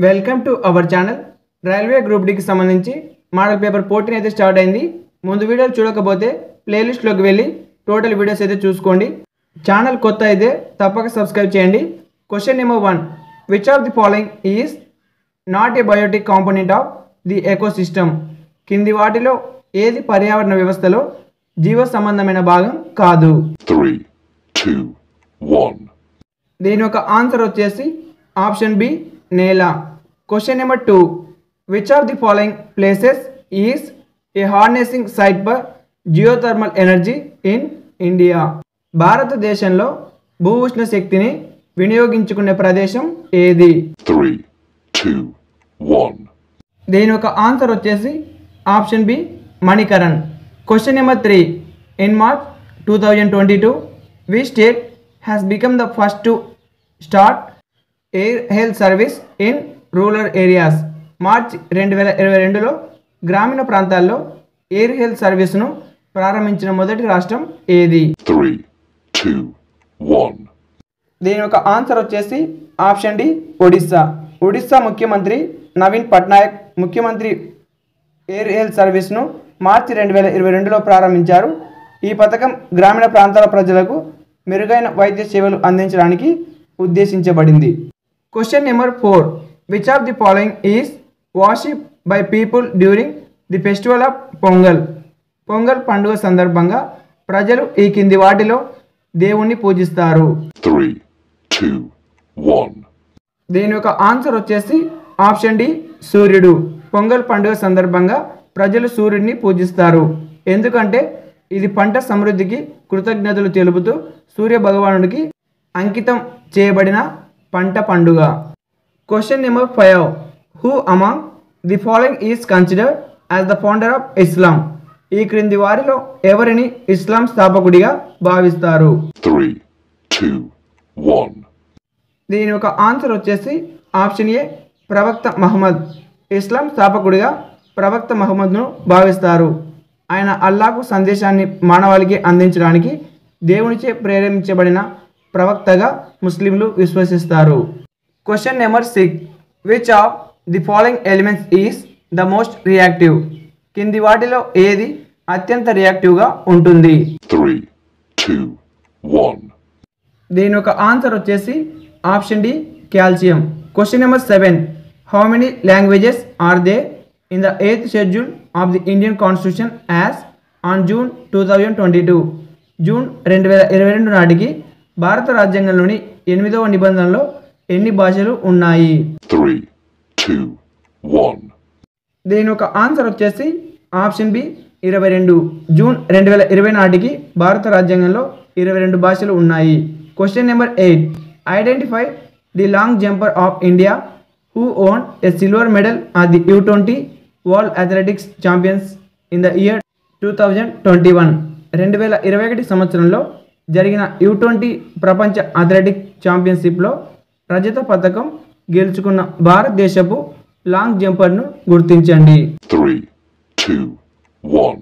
Welcome to our channel. Railway group డికి సంబంధించి model paper 14 అయితే స్టార్ట్ అయింది. ముందు వీడియోలు చూడకపోతే ప్లేలిస్ట్లోకి వెళ్ళి టోటల్ వీడియోస్ అయితే చూసుకోండి. ఛానల్ కొత్త అయితే తప్పక సబ్స్క్రైబ్ చేయండి. Question number 1, which of the following is not a biotic component of the ecosystem? కింది వాటిలో ఏది పర్యావరణ వ్యవస్థలో జీవ సంబంధమైన భాగం కాదు? 3, 2, 1. దీని యొక్క ఆన్సర్ వచ్చేసి ఆప్షన్ బి, నేల. Question number 2, which of the following places is a harnessing site for geothermal energy in India? భారతదేశంలో భూ ఉష్ణ శక్తిని వినియోగించుకునే ప్రదేశం ఏది? 3, 2, 1. దీని యొక్క ఆన్సర్ వచ్చేసి option B, Manikaran. Question number 3, in March 2022 which state has become the first to start air health service in rural areas? March 2022లో గ్రామీణ ప్రాంతాల్లో ఎయిర్ హెల్త్ సర్వీస్ను ప్రారంభించిన మొదటి రాష్ట్రం ఏది? 3, 2, 1. దీని యొక్క ఆన్సర్ వచ్చేసి ఆప్షన్ డి, ఒడిస్సా. ఒడిస్సా ముఖ్యమంత్రి నవీన్ పట్నాయక్ ముఖ్యమంత్రి ఎయిర్ హెల్త్ సర్వీస్ను మార్చి 2022లో ప్రారంభించారు. ఈ పథకం గ్రామీణ ప్రాంతాల ప్రజలకు మెరుగైన వైద్య సేవలు అందించడానికి ఉద్దేశించబడింది. Question number 4, which of the following is worship by people during the festival of pongal? Pongal పండుగ సందర్భంగా ప్రజలు ఈ కింది వాటిలో దేవుణ్ణి పూజిస్తారు? 3, 2, 1. దీని యొక్క ఆన్సర్ వచ్చేసి ఆప్షన్ డి, సూర్యుడు. పొంగల్ పండుగ సందర్భంగా ప్రజలు సూర్యుడిని పూజిస్తారు. ఎందుకంటే ఇది పంట సమృద్ధికి కృతజ్ఞతలు తెలుపుతూ సూర్య భగవానుడికి అంకితం చేయబడిన పంట పండుగ. Question number 5, who among the following is considered as the founder of Islam? ఈ క్రింది వారిలో ఎవరిని ఇస్లాం స్థాపకుడిగా భావిస్తారు? 3, 2, 1. దీని యొక్క ఆన్సర్ వచ్చేసి ఆప్షన్ ఏ, ప్రవక్త మహమ్మద్. ఇస్లాం స్థాపకుడిగా ప్రవక్త మహమ్మద్ను భావిస్తారు. ఆయన అల్లాహకు సందేశాన్ని మానవాళికి అందించడానికి దేవునిచే ప్రేరేపించబడిన ప్రవక్తగా ముస్లింలు విశ్వసిస్తారు. Question number 6, which of the following elements is the most reactive? కింది వాటిలో ఏది అత్యంత రియాక్టివ్గా ఉంటుంది? 3, 2, 1. దీని యొక్క ఆన్సర్ వచ్చేసి option D, calcium. Question number 7, how many languages are there in the 8th schedule of the Indian constitution as on June 2022? June 2022 నాటికి భారత రాజ్యాంగంలోని 8వ నిబంధనలో ఎన్ని భాషలు ఉన్నాయి? 3, 2, 1. దీని యొక్క ఆన్సర్ వచ్చేసి ఆప్షన్ బి, 22. జూన్ 2020 నాటికి భారత రాజ్యాంగంలో 22 భాషలు ఉన్నాయి. Question number 8, identify the long jumper of India who own a silver medal at the U20 world athletics champions in the year 2021? 2021 సంవత్సరంలో జరిగిన U20 ప్రపంచ అథ్లెటిక్ ఛాంపియన్షిప్లో రజత పథకం గెలుచుకున్న భారతదేశపు లాంగ్ జంపర్ను గుర్తించండి? 3, 2, 1.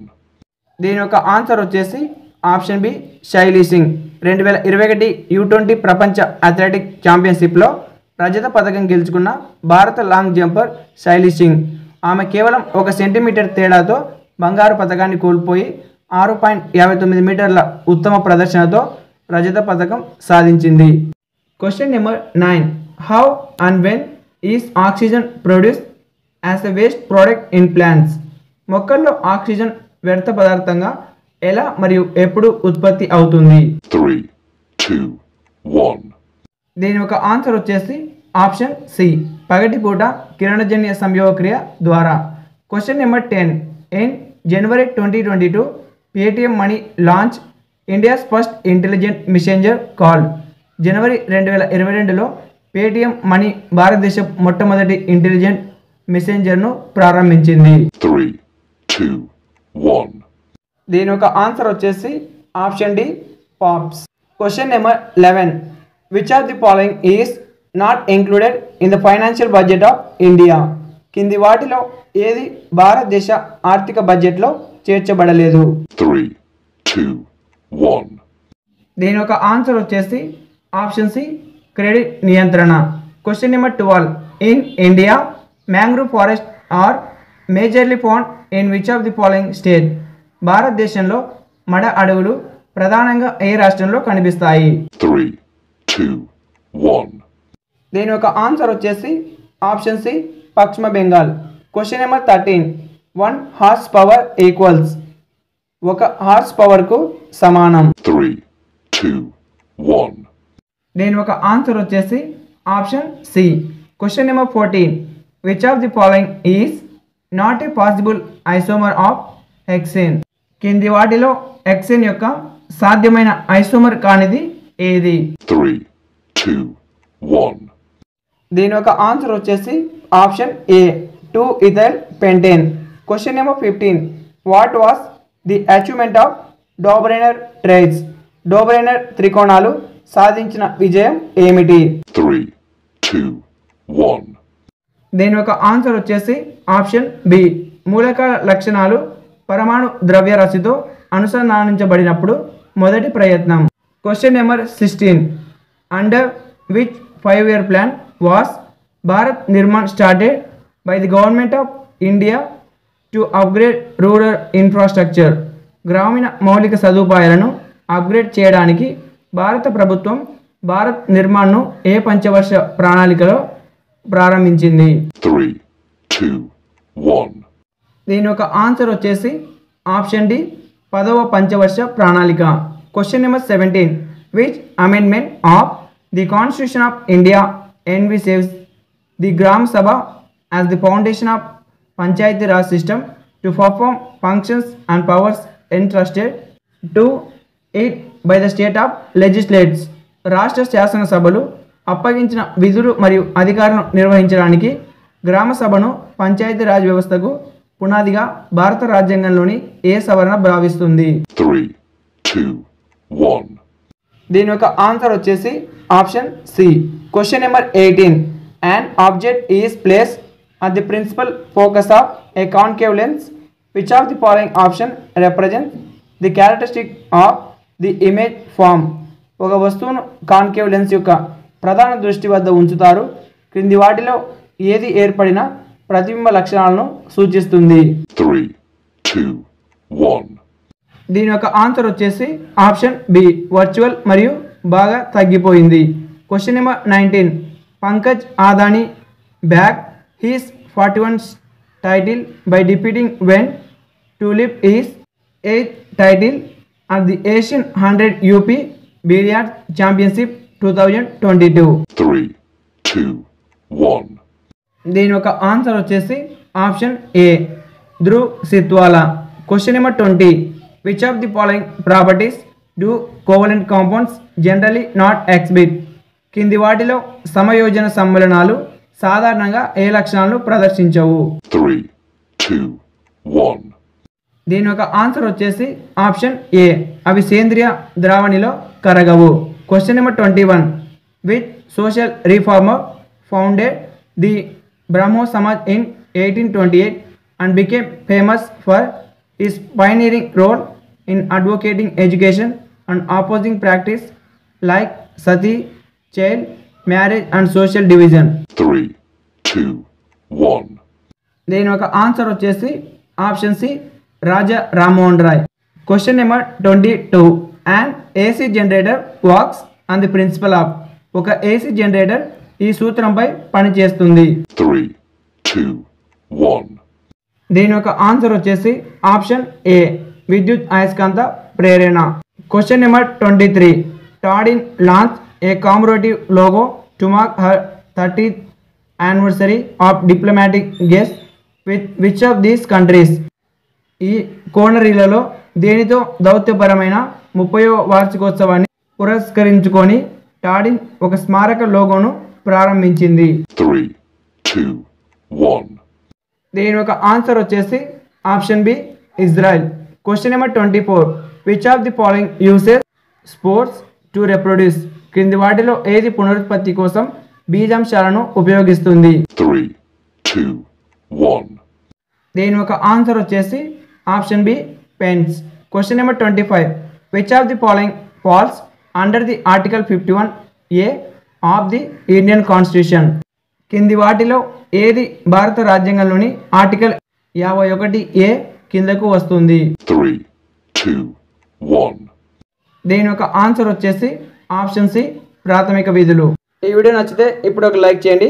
దీని యొక్క ఆన్సర్ వచ్చేసి option B, Shaily Singh. 2021 U20 ప్రపంచ అథ్లెటిక్ ఛాంపియన్షిప్లో రజత పథకం గెలుచుకున్న భారత లాంగ్ జంపర్ శైలీ సింగ్. ఆమె కేవలం 1 సెంటీమీటర్ తేడాతో బంగారు పథకాన్ని కోల్పోయి 6.59 మీటర్ల ఉత్తమ ప్రదర్శనతో రజత పథకం సాధించింది. Question number 9, how and when is oxygen produce as a waste product in plants? మొక్కల్లో ఆక్సిజన్ వ్యర్థ పదార్థంగా ఎలా మరియు ఎప్పుడు ఉత్పత్తి అవుతుంది? 3, 2, 1. దీని యొక్క ఆన్సర్ వచ్చేసి ఆప్షన్ సి, పగటిపూట కిరణజన్య సంయోగక్రియ ద్వారా. Question number 10, in January 2022 Paytm money launch India's first intelligent messenger called? జనవరి 2022లో పేటిఎం మనీ భారతదేశ మొట్టమొదటి ఇంటెలిజెంట్ మెసెంజర్ను ప్రారంభించింది? 3, 2, 1. దీని యొక్క ఆన్సర్ వచ్చేసి option D, pops. Question number 11, which of the following is not included in the financial budget of India? కింది వాటిలో ఏది భారతదేశ ఆర్థిక బడ్జెట్లో చేర్చబడలేదు? 3, 2, 1. దీని యొక్క ఆన్సర్ వచ్చేసి ఆప్షన్ సి, క్రెడిట్ నియంత్రణ. Question number 12, in India mangrove forest are majorly found in which of the following state? భారతదేశంలో మడ అడవులు ప్రధానంగా ఏ రాష్ట్రంలో కనిపిస్తాయి? 3, 2, 1. దీని యొక్క ఆన్సర్ వచ్చేసి option C Paschim Bengal. Question number 13. 1 horse power equals 1 horse పవర్కు సమానం. 3, 2, 1. దీని యొక్క ఆన్సర్ వచ్చేసి option C. Question number 14. Which of the following is not a possible isomer of hexane? కింది వాటిలో హెక్సేన్ యొక్క సాధ్యమైన ఐసోమర్ కానిది ఏది? 3, 2, 1. దీని యొక్క ఆన్సర్ వచ్చేసి option A 2 ethyl pentane. Question number 15. What was the achievement of Dobereiner triads? Dobereiner త్రికోణాలు సాధించిన విజయం ఏమిటి? 3, 2, 1. దీని యొక్క ఆన్సర్ వచ్చేసి ఆప్షన్ బి మూలకాల లక్షణాలు పరమాణు ద్రవ్యరాశితో అనుసంధానించబడినప్పుడు మొదటి ప్రయత్నం. Question number 16. Under which 5-year plan was Bharat Nirman started by the government of India to upgrade rural infrastructure? గ్రామీణ మౌలిక సదుపాయాలను అప్గ్రేడ్ చేయడానికి భారత ప్రభుత్వం భారత్ నిర్మాణ్ను ఏ పంచవర్ష ప్రణాళికలో ప్రారంభించింది? 3, 2, 1. దీని యొక్క ఆన్సర్ వచ్చేసి ఆప్షన్ డి 10వ పంచవర్ష ప్రణాళిక. Question number 17. Which amendment of the constitution of India envisages the Gram Sabha as the foundation of Panchayati Raj system to perform functions and powers entrusted to it by the state of legislators? రాష్ట్ర శాసనసభలు అప్పగించిన విధులు మరియు అధికారాలను నిర్వహించడానికి గ్రామ సభను పంచాయతీరాజ్ వ్యవస్థకు పునాదిగా భారత రాజ్యాంగంలోని ఏ సవరణ భావిస్తుంది? 3, 2, 1. దీని యొక్క ఆన్సర్ వచ్చేసి option C. Question number 18. An object is placed at the principal focus of a concave lens. Which of the following option represents the characteristic of the image form? ఒక వస్తువును కాన్కేవ్ లెన్స్ యొక్క ప్రధాన దృష్టి వద్ద ఉంచుతారు. క్రింది వాటిలో ఏది ఏర్పడిన ప్రతిబింబ లక్షణాలను సూచిస్తుంది? 3, 2, 1. దీని యొక్క ఆన్సర్ వచ్చేసి ఆప్షన్ బి వర్చువల్ మరియు బాగా తగ్గిపోయింది. Question number 19. Pankaj Adani bag he's 41th title by defeating when Tulip is 8th title at the Asian 100 UP Billiard Championship 2022. 3, 2, 1. దీని యొక్క ఆన్సర్ వచ్చేసి option A Dhruv Sitwala. Question number 20. Which of the following properties do covalent compounds generally not exhibit? కింది వాటిలో సమయోజన సమ్మేళనాలు సాధారణంగా ఏ లక్షణాలను ప్రదర్శించవు? 3, 2, 1. దీని యొక్క ఆన్సర్ వచ్చేసి ఆప్షన్ ఏ అవి సేంద్రియ ద్రావణిలో కరగవు. Question number 21. Which social reformer founded the Brahmo Samaj in 1828 and became famous for his pioneering role in advocating education and opposing practice like sati, child marriage and social division? 3, 2, 1. దీని యొక్క answer వచ్చేసి option C Raja Rammohan Roy. Question number 22. And AC generator works on the principle of? ఒక AC generator ఈ సూత్రంపై పనిచేస్తుంది. 3, 2, 1. దీని యొక్క answer వచ్చేసి ఆప్షన్ ఏ విద్యుత్ అయస్కాంత ప్రేరణ. Question number 23. టాడిన్ launch a commemorative logo to mark her 30th anniversary of diplomatic guest with which of these countries? ఈ కోనరీలలో దేనితో దౌత్యపరమైన 30వ వార్షికోత్సవాన్ని పురస్కరించుకొని టాడిన్ ఒక స్మారక లోగోను ప్రారంభించింది? 3, 2, 1. దీని యొక్క ఆన్సర్ వచ్చేసి option B Israel. Question number 24. Which of the following uses spores to reproduce? క్రింది వాటిలో ఏది పునరుత్పత్తి కోసం బీజాంశాలను ఉపయోగిస్తుంది? 3, 2, 1. దీని యొక్క ఆన్సర్ వచ్చేసి option B pens. Question number 25. Which of the following falls under the article 51A of the Indian constitution? కింది వాటిలో ఏది భారత రాజ్యాంగంలోని ఆర్టికల్ 51A కిందకు వస్తుంది? 3, 2, 1. దీని యొక్క ఆన్సర్ వచ్చేసి ఆప్షన్ సి ప్రాథమిక విధులు. ఈ వీడియో నచ్చితే ఇప్పుడు ఒక లైక్ చేయండి.